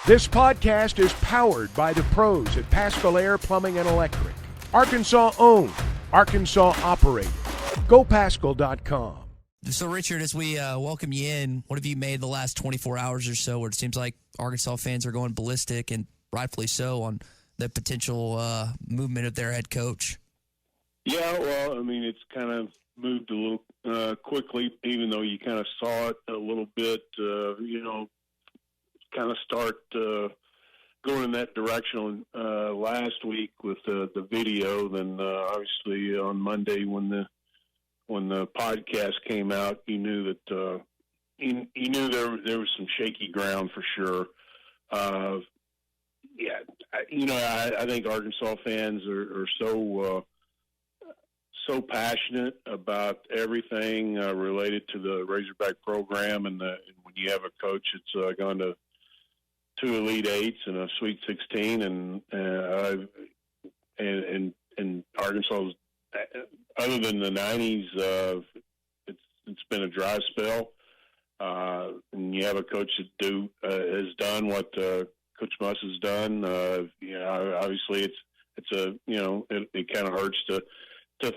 This podcast is powered by the pros at Paschal Air Plumbing and Electric. Arkansas owned, Arkansas operated. GoPaschal.com. So, Richard, as we welcome you in, what have you made the last 24 hours or so where it seems like Arkansas fans are going ballistic, and rightfully so, on the potential movement of their head coach? Yeah, well, I mean, it's kind of moved a little quickly, even though you kind of saw it a little bit, kind of start going in that direction last week with the video. Then obviously on Monday when the podcast came out, you knew that you knew there was some shaky ground for sure. I think Arkansas fans are so passionate about everything related to the Razorback program, and when you have a coach that's gone to 2 Elite Eights and a Sweet 16, and Arkansas's, other than the 90s, it's been a dry spell. And you have a coach that has done what Coach Muss has done. Obviously it kind of hurts to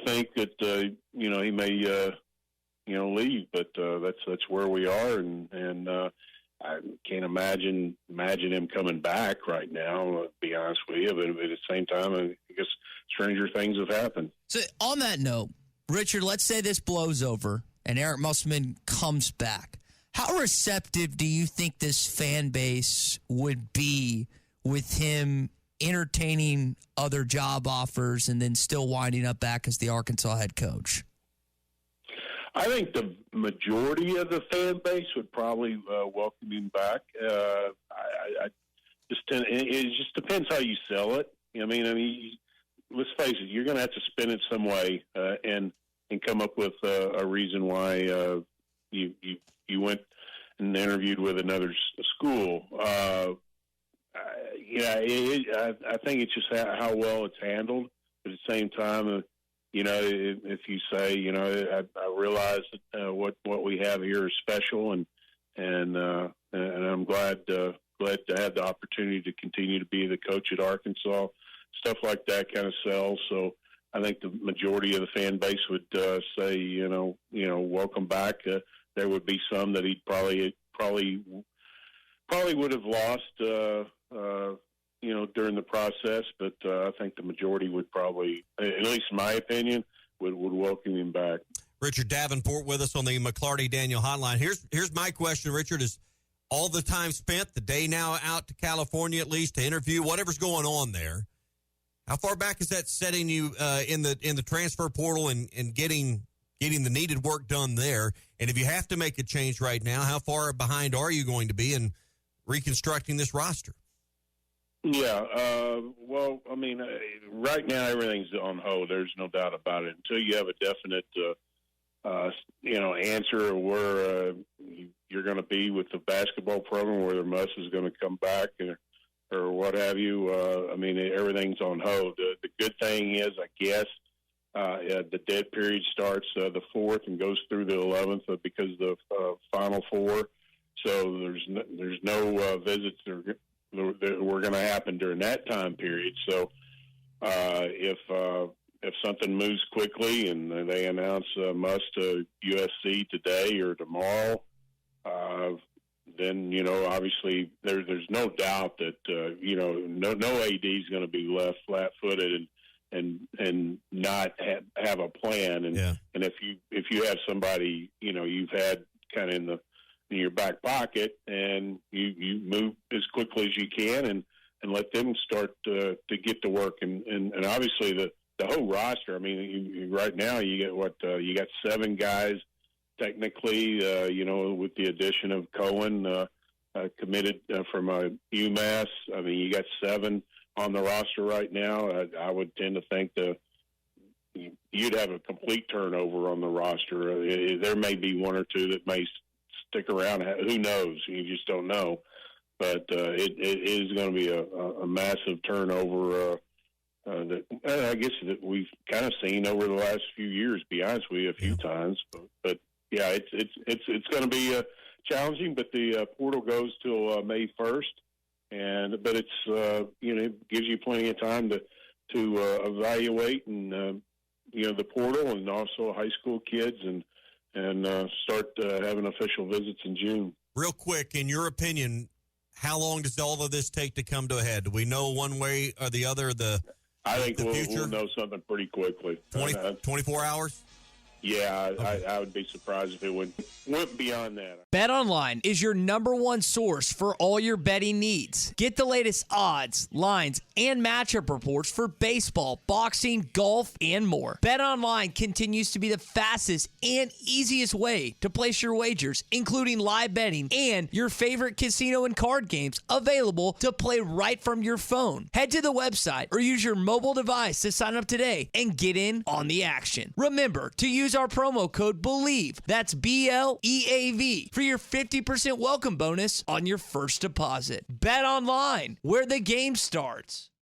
think that he may leave, but that's where we are, and I can't imagine him coming back right now, to be honest with you. But at the same time, I guess stranger things have happened. So on that note, Richard, let's say this blows over and Eric Musselman comes back. How receptive do you think this fan base would be with him entertaining other job offers and then still winding up back as the Arkansas head coach? I think the majority of the fan base would probably welcome him back. It just depends how you sell it. I mean, let's face it, you're going to have to spin it some way and come up with a reason why you went and interviewed with another school. I think it's just how well it's handled. But at the same time, if you say, I realize that what we have here is special, and I'm glad to have the opportunity to continue to be the coach at Arkansas. Stuff like that kind of sells. So I think the majority of the fan base would say, welcome back. There would be some that he'd probably would have lost, during the process, but I think the majority would probably, at least in my opinion, would welcome him back. Richard Davenport with us on the McClarty-Daniel hotline. Here's my question, Richard, is all the time spent, the day now out to California at least to interview, whatever's going on there, how far back is that setting you in the transfer portal and getting the needed work done there? And if you have to make a change right now, how far behind are you going to be in reconstructing this roster? Yeah, well, I mean, right now everything's on hold. There's no doubt about it. Until you have a definite, answer where you're going to be with the basketball program, whether Muss is going to come back or what have you. Everything's on hold. The good thing is, I guess, the dead period starts the 4th and goes through the 11th because of the Final Four. So there's no visits that were going to happen during that time period. So if something moves quickly and they announce Muss to USC today or tomorrow, then obviously there's no doubt that no AD is going to be left flat-footed and not have a plan. And and if you have somebody you've had kind of in your back pocket, and you move as quickly as you can and let them start to get to work. And obviously the whole roster, I mean, right now you got 7 guys technically, with the addition of Cohen committed from UMass. I mean, you got 7 on the roster right now. I would tend to think you'd have a complete turnover on the roster. There may be 1 or 2 that may stick around. Who knows? You just don't know. But it is going to be a massive turnover that I guess that we've kind of seen over the last few years. To be honest with you, a few times. But yeah, it's going to be challenging. But the portal goes till May 1st, but it's it gives you plenty of time to evaluate and the portal, and also high school kids, and start having official visits in June. Real quick, in your opinion, how long does all of this take to come to a head? Do we know one way or the other I think the we'll know something pretty quickly. 24 hours? Yeah, okay. I would be surprised if it went beyond that. BetOnline is your number one source for all your betting needs. Get the latest odds, lines, and matchup reports for baseball, boxing, golf, and more. BetOnline continues to be the fastest and easiest way to place your wagers, including live betting and your favorite casino and card games available to play right from your phone. Head to the website or use your mobile device to sign up today and get in on the action. Remember to use our promo code BELIEVE, that's BLEAV, for your 50% welcome bonus on your first deposit. Bet online, where the game starts.